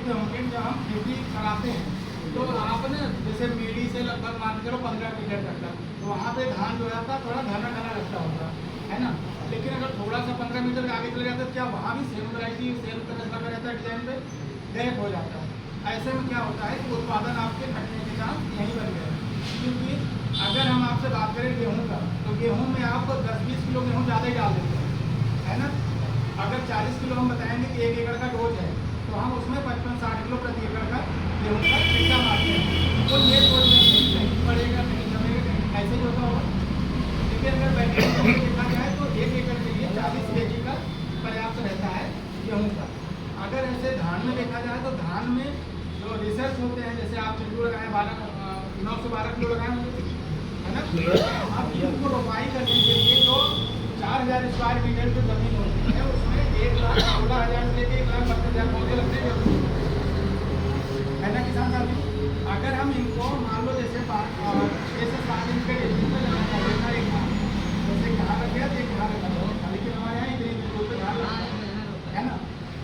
देखते होंगे जब हम खेती कराते हैं तो आप ना जैसे मेरी से लगभग मान के चलो 15 मीटर तक का, तो वहाँ पे धान जो है थोड़ा घना घना लगता होगा, है ना। लेकिन अगर थोड़ा सा 15 मीटर आगे चले जाते तो क्या वहाँ भी सेम वैरायटी सेम तरह का रहता है, डिजाइन पे गैप हो जाता है। ऐसे में क्या होता है कि उत्पादन आपके घटने के चांस यहीं बन गए। क्योंकि अगर हम आपसे बात करें गेहूँ का, तो गेहूँ में आप 10-20 किलो गेहूँ ज़्यादा ही डाल देते हैं, है ना। अगर 40 किलो हम बताएंगे कि 1 एकड़ का डोज है, तो हम उसमें 55-60 किलो प्रति एकड़ का गेहूँ का छिड़का मारते हैं। तो ये सोच नहीं कहीं बढ़ेगा कहीं जमेगा कहीं, ऐसे ही होता होगा। लेकिन अगर वैज्ञानिक रूप से देखा जाए तो 1 एकड़ के लिए 40 kg का पर्याप्त रहता है गेहूँ का। अगर ऐसे धान में देखा जाए तो धान में जो रिसर्च होते हैं, जैसे आप चिल्लू लगाएं 9 से 12 किलो लगाएं, है ना। आप इनको रोपाई करने के लिए तो 4000 स्क्वायर मीटर जो जमीन होती है उसमें 1,16,000 से लेकर 1,32,000 पौधे लगते हैं, है ना किसान साथी। अगर हम इनको मान लो जैसे 6 से 7 इंच के डिस्टेंस में लगाना है एक धान, जैसे यहाँ रख गया एक यहाँ रखा था, लेकिन हमारे यहाँ इतनी दूर पे धान लगता है ना,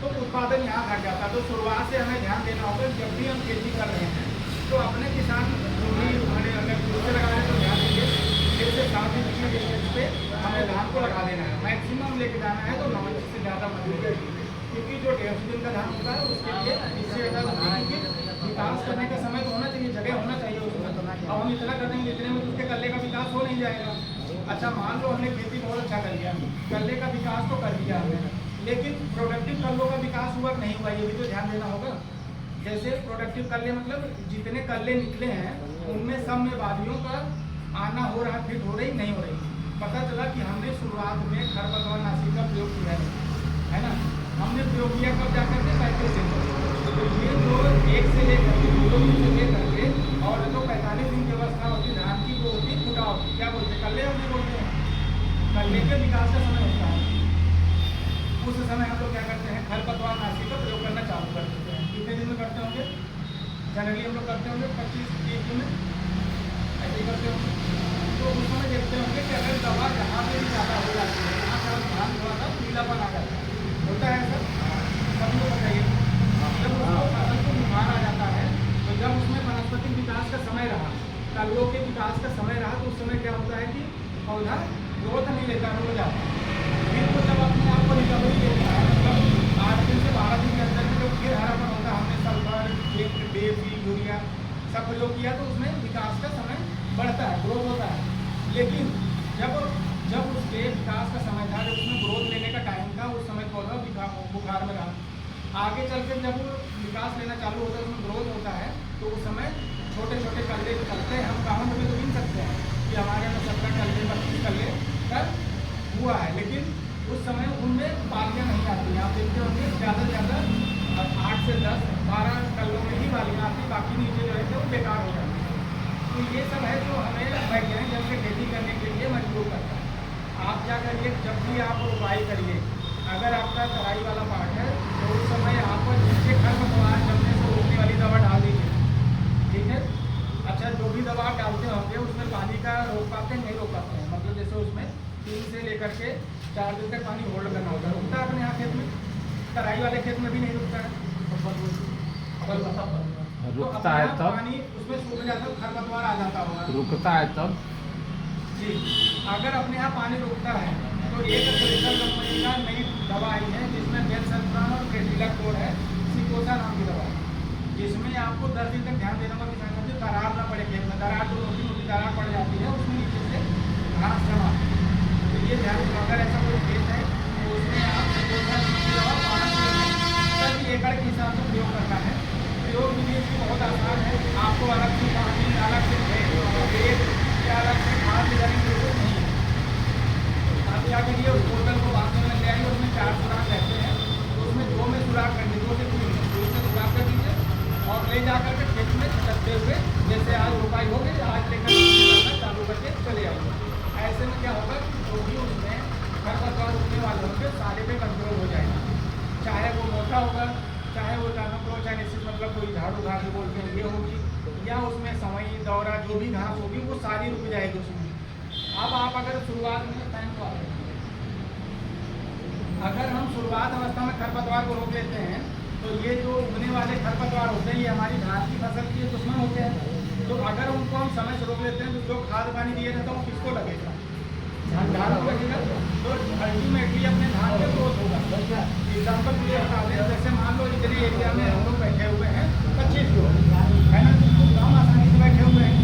तो उत्पादन यहाँ घट जाता है। तो शुरुआत से हमें ध्यान देना होगा जब भी हम खेती कर रहे हैं तो अपने किसान जो भी हमारे अगर दूसरे लगा रहे हैं तो ध्यान दीजिए 6 से 7 इंच के डिस्टेंस पे हमें धान को लगा देना है। मैक्सिमम लेके जाना है तो 9 इंच से ज़्यादा मत लीजिए, क्योंकि जो 150 दिन का धान होता है उसके लिए इससे ज़्यादा विकास करने का समय तो होना चाहिए, जगह होना चाहिए उसमें। अब हम इतना कर देंगे इतने में तो उसके कल्ले का विकास हो नहीं जाएगा। अच्छा मान लो हमने खेती बहुत अच्छा कर लिया, कल्ले का विकास तो कर दिया हमने, लेकिन प्रोडक्टिव कल्लों का विकास हुआ नहीं हुआ ये भी तो ध्यान देना होगा। जैसे प्रोडक्टिव कल्ले मतलब जितने कल्ले निकले हैं उनमें सब में बादियों का आना हो रहा, फिट हो रही नहीं हो रही। पता चला कि हमने शुरुआत में खरपतवार नाशी का प्रयोग किया है ना। हमने प्रयोग किया कब जा करके 35 दिन, तो ये जो 1 से लेकर 2 दिन से लेकर के और जो 45 दिन की अवस्था होती है धान की वो होती है फुटाव, क्या बोलते हैं कल्ले हमने बोलते हैं, कल्ले के विकास का समय होता है। उस समय हम लोग क्या करते हैं खरपतवार नाशी का प्रयोग करना चालू कर देते हैं। कितने दिन में करते होंगे? जनरली हम लोग करते होंगे 25-30 दिन में, ऐसे ही करते होंगे। तो उस समय देखते होंगे कि अगर दवा जहाँ पे भी ज़्यादा हो जाती है वहाँ पर धान थोड़ा सा पीलापन आ जाता है, होता है सर सब लोग बताइए। जब उसको फसल को बुखार आ जाता है तो जब उसमें वनस्पति विकास का समय रहा, कल्लों के विकास का समय रहा, तो उस समय क्या होता है कि पौधा ग्रोथ नहीं लेता, रुक जाता है। फिर तो जब अपने आप को रिकवरी लेता है, मतलब 8 दिन से 12 दिन के अंदर में जब फिर हरापन होता है, हमने सल्फर DAP यूरिया सब प्रयोग किया तो उसमें विकास का समय बढ़ता है, ग्रोथ होता है। लेकिन जब उसके विकास का समय था, जब उसमें ग्रोथ लेने का टाइम था, उस समय पौधा बुखार में रहा। आगे चल के जब विकास लेना चालू होता है, उसमें ग्रोथ होता है, तो उस समय छोटे छोटे कल्ले निकलते हैं। हम गाँव में तो गिन सकते हैं कि हमारे यहाँ 17 कल्ले 32 कल्ले तक हुआ है, लेकिन उस समय उनमें बालियाँ नहीं आती हैं। आप देखते होंगे ज़्यादा से ज़्यादा 8 से 10-12 कल्लों में ही बालियाँ आती, बाकी नीचे जो है वो बेकार हो जाती है। तो ये सब है जो हमें वैज्ञानिक ढंग से खेती करने के लिए मजबूर करता है। आप क्या करिए, जब भी आप रोपाई करिए, अगर आपका तराई वाला पार्ट है तो उस समय आप नीचे खरपतवार जमने से रोकने वाली दवा डाल दीजिए, ठीक है। अच्छा जो भी दवा आप डालते होंगे उसमें पानी का रोक पाते हैं नहीं रोक पाते हैं, मतलब जैसे उसमें 3 से लेकर के 4 दिन तक पानी होल्ड करना होता है, रुकता है अपने यहाँ खेत में, तराई वाले खेत में भी नहीं रुकता है, रुकता है तब पानी उसमें सूख जाता है, खरपतवार आ जाता होगा, रुकता है तब जी। अगर अपने यहाँ पानी रुकता है तो एक प्रेशर कंपनी का नई दवा आई है जिसमें बेलसल्फोन और प्रेटिलाक्लोर है, सिकोसा नाम की दवा, जिसमें आपको 10 दिन तक ध्यान देना होगा किसान साथी, दरार ना पड़े खेत में। दरार तो मोटी मोटी दरार पड़ जाती है, उसमें नीचे से घास जमा, तो ये ध्यान रखना। अगर ऐसा कोई खेत है तो उसमें आप सिकोसा नाम की दवा 5 एकड़ के हिसाब से प्रयोग करना है। प्रयोग विधि इसकी बहुत आसान है, आपको अलग से पानी अलग से खेत या अलग से खाद ले जाने की जरूरत नहीं है। आप क्या करिए उस बोतल को बाथरूम में ले आइए, उसमें 4 सुराख रहते हैं, तो उसमें 2 में सुराख कर दीजिए, 2 से 3 में 2 से सुराख कर दीजिए और ले जा करके खेत में छिटकते हुए जैसे आज रोपाई हो गई आज लेकर चालू करके चले आइए। ऐसे में क्या होगा कि जो भी उसमें खरपतवार उगने वाले होंगे सारे पे कंट्रोल हो जाएगा, चाहे वो मोटा होगा, चाहे वो टाइनोक्लोचाइनेसिस मतलब कोई झाड़ू घास बोलते हैं ये होगी, या उसमें सवई दौरा जो भी घास होगी वो सारी रुक जाएगी उसमें। अब आप अगर शुरुआत में अगर हम शुरुआत अवस्था में खरपतवार को रोक लेते हैं तो ये जो उगने वाले खरपतवार होते हैं, ये हमारी धान की फसल के दुश्मन होते हैं। तो अगर उनको हम समय से रोक लेते हैं तो जो खाद पानी दिए रहता है वो किसको लगेगा? धान को लगेगा। तो अल्टीमेटली अपने धान का ग्रोथ होगा। एग्जाम्पल के लिए बता दें, जैसे मान लो इतने एरिया में हम लोग बैठे हुए हैं 25 लोग, है ना, तो हम आसानी से बैठे हुए हैं,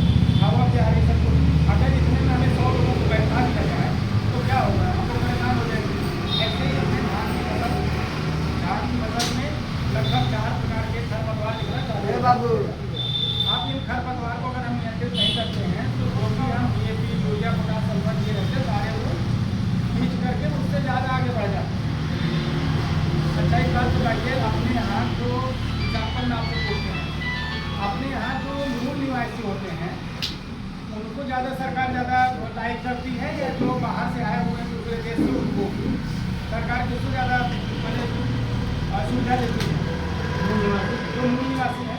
हवा के आ रही सब कुछ। अगर इतने में हमें 100 लोगों को बैठा दिया जाए तो क्या होगा? हम लोग परेशान हो जाएंगे। ऐसे ही अपने धान की फसल में लगभग 4 प्रकार के खरपतवार निकला चाहते हैं बाबू। आप इन खरपतवार को अगर हम नियंत्रित नहीं करते हैं तो जो भी हम DAP, यूरिया, पोटाश, सल्फर ये रहते हैं सारे वो खींच करके उससे ज़्यादा आगे बढ़ जाते हैं। सच्चाई बात बताइए, अपने यहाँ जो एग्जाम्पल में आपसे पूछते हैं, अपने यहाँ जो मूल निवासी होते हैं उनको ज़्यादा सरकार ज़्यादा लाइक करती है या जो बाहर से आए हुए हैं दूसरे देश से उनको सरकार किसको ज़्यादा सुविधा देती है? जो मूल निवासी है।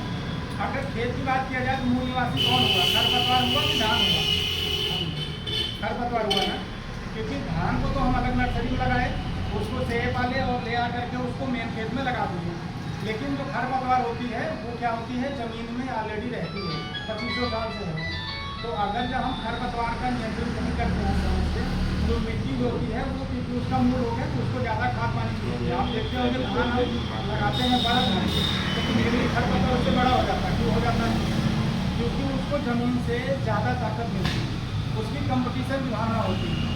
अगर खेत की बात किया जाए तो मूल निवासी कौन होगा? खरपतवार हुआ कि धान होगा? खरपतवार हुआ ना, क्योंकि धान को तो हम अलग नर्सरी में लगाए, उसको सेब पाले और ले आकर के उसको मेन खेत में लगा दिए। लेकिन जो खरपतवार होती है वो क्या होती है? ज़मीन में ऑलरेडी रहती है, 2500 साल से है। तो अगर जब हम खरपतवार का नियंत्रण नहीं करते हैं समय से, जो मिट्टी जो होती है वो क्योंकि उसका मूल हो गया तो उसको ज़्यादा खाद पानी चाहिए। आप देखते होंगे धान हम लगाते हैं बड़ा धान, लेकिन धीरे खरपतवार उससे बड़ा हो जाता है। क्यों हो जाता है? क्योंकि उसको ज़मीन से ज़्यादा ताकत मिलती है, उसकी कंपटीशन की भावना होती है।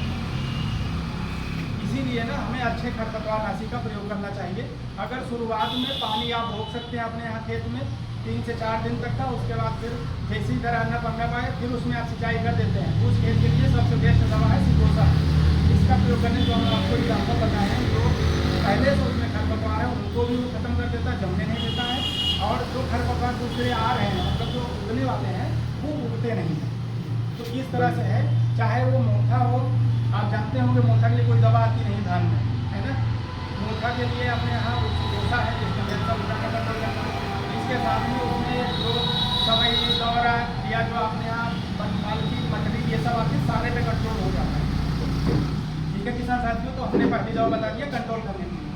इसीलिए ना हमें अच्छे खरपतवार नाशी का प्रयोग करना चाहिए। अगर शुरुआत में पानी आप रोक सकते हैं अपने यहाँ खेत में 3 से 4 दिन तक का, उसके बाद फिर जैसी तरह अन्ना पंगा पाए फिर उसमें आप सिंचाई कर देते हैं। उस खेत के लिए सबसे बेस्ट दवा है सिकोसा। इसका प्रयोग करने जो हम आपको एग्जाम्पल बताए हैं, जो पहले से उसमें खरपतवार है उनको भी वो खत्म कर देता है, जमने नहीं देता है। और जो खरपतवार दूसरे आ रहे हैं मतलब जो उगने वाले हैं वो उगते नहीं हैं। तो इस तरह से है, चाहे वो मोथा हो, आप जानते होंगे मोथा के लिए कोई दवा आती नहीं धान में, है ना। मोथा के लिए अपने यहाँ सिकोसा है जिसमें जैसा उठा का कंट्रोल करना है। इसके साथ में उसमें जो सवई, दौरा या जो अपने यहाँ बनमालकी, मटरी ये सब आती है, सारे पे कंट्रोल हो जाता है। ठीक है किसान साथियों, तो हमने पहली दवा बता दिया कंट्रोल करने के लिए।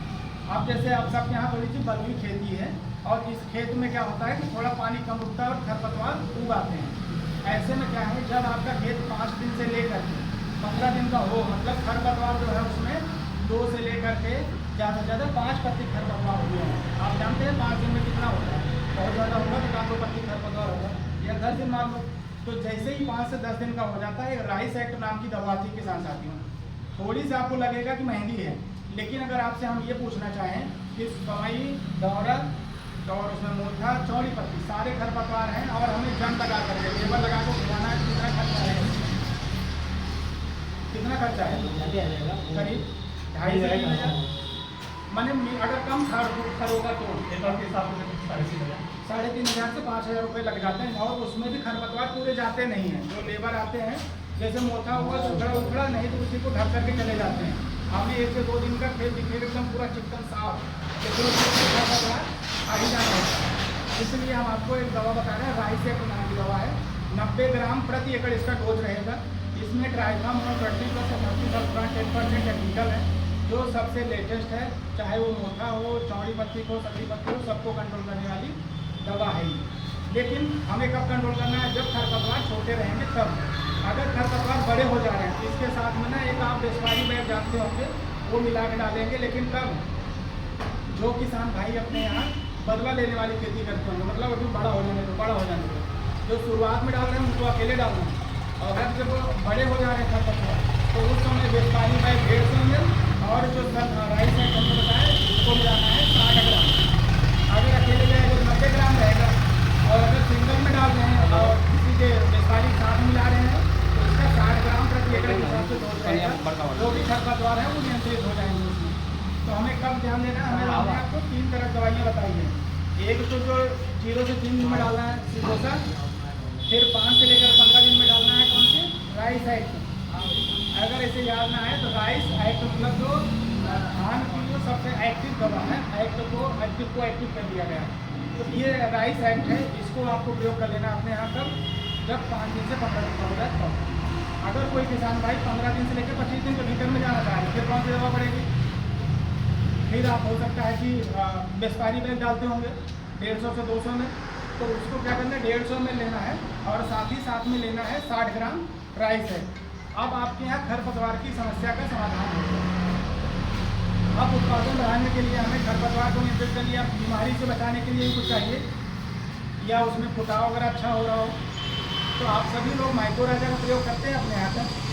अब जैसे आप सबके यहाँ थोड़ी सी बलुई खेती है और इस खेत में क्या होता है कि थोड़ा पानी कम रुकता है और खरपतवार उगाते हैं। ऐसे में क्या है, जब आपका खेत 5 दिन से लेकर 15 दिन का हो, मतलब खरपतवार जो है उसमें 2 से लेकर के ज़्यादा से ज़्यादा 5 पत्ती खरपतवार हुए हैं। आप जानते हैं 5 दिन में कितना होता है? बहुत ज़्यादा होगा तो 4 पत्ती खरपतवार होगा, या 10 दिन मान लो। तो जैसे ही 5 से 10 दिन का हो जाता है, राइस एक्ट नाम की दवा आती है किसान साथियों। थोड़ी सी आपको लगेगा कि महंगी है, लेकिन अगर आपसे हम ये पूछना चाहें कि सवई, दौरा और उसमें मोथा, चौड़ी पत्ती सारे खरपतवार हैं और हमें जन लगा करके लेबर लगा कर उठाना है, कितना खर्चा है? कितना खर्चा है? करीब 2.5 से 3 हज़ार। मैंने अगर कम खर होगा तो एकड़ के हिसाब से 3.5 से 5 हज़ार रुपये लग जाते हैं। और उसमें भी खरपतवार पूरे जाते नहीं हैं, जो लेबर आते हैं, जैसे मोथा हुआ तो उखड़ा नहीं तो उसी को ढक करके चले जाते हैं। हमें 1 से 2 दिन का खेत दिखेगा एकदम पूरा चिकन साफ, लेकिन उसमें खरपतवार आ ही जाना होता है। इसलिए हम आपको एक दवा बता रहे हैं, राइस एक्ट नाम की दवा है। 90 ग्राम प्रति एकड़ इसका डोज रहेगा। इसमें ट्राइफा मोनोक्रोटोफॉस का 10% टेक्निकल है, जो सबसे लेटेस्ट है। चाहे वो मोथा हो, चौड़ी पत्ती हो, सभी पत्ती हो, सबको कंट्रोल करने वाली दवा है। लेकिन हमें कब कंट्रोल करना है? जब खरपतवार छोटे रहेंगे तब। अगर खरपतवार बड़े हो जा रहे हैं तो इसके साथ में ना एक आप बेसवारी बैग जानते होंगे, वो मिला के डालेंगे। लेकिन कब? जो किसान भाई अपने यहाँ बदला लेने वाली खेती करते होंगे, मतलब अभी बड़ा हो जाने दो, जो शुरुआत में डाल रहे हैं उनको अकेले डालना है। और अगर जब बड़े हो जा रहे हैं खरपतवार तो उस समय बेसवारी बैग 150 ml और जो राइस है हमने बताया उसको मिलाना है 60 ग्राम। अगर अकेले जाएगा तो 90 ग्राम रहेगा, और अगर सिंगल में डाल रहे हैं और किसी के बेसवारी साथ मिला रहे हैं तो इसका 60 ग्राम प्रति एकड़ के हिसाब से डोज रहेगा। जो भी खरपतवार है वो नियंत्रित हो जाएंगे उसमें। तो हमें कब ध्यान देना है? हमने आपको 3 तरह की दवाइयाँ बताई हैं। एक तो जो 0 से 3 दिन में डालना है सिकोसा, फिर 5 से लेकर 15 दिन में डालना है कौन सी? Rice act. अगर इसे याद ना है तो राइस एक्ट मतलब जो धान की जो सबसे एक्टिव दवा है, एक्ट को एक्टिव कर दिया गया है। तो ये राइस एक्ट है, इसको आपको प्रयोग कर लेना अपने यहाँ तक जब 5 दिन से 15 दिन का हो जाए तब। अगर कोई किसान भाई 15 दिन से लेकर 25 दिन के भीतर में जाना चाहे फिर कौन सी दवा पड़ेगी? फिर आप हो सकता है कि बेसवारी बैग डालते होंगे, 150 से 200 में, तो उसको क्या करना है 150 में लेना है और साथ ही साथ में लेना है 60 ग्राम राइस है। अब आपके यहाँ खरपतवार की समस्या का समाधान हो गया। अब उत्पादन बढ़ाने के लिए हमें खरपतवार को नियंत्रित कर लिया, बीमारी से बचाने के लिए कुछ चाहिए या उसमें फुटाव वगैरह अच्छा हो रहा हो, तो आप सभी लोग माइक्रोराइजा का प्रयोग करते हैं अपने यहाँ पर।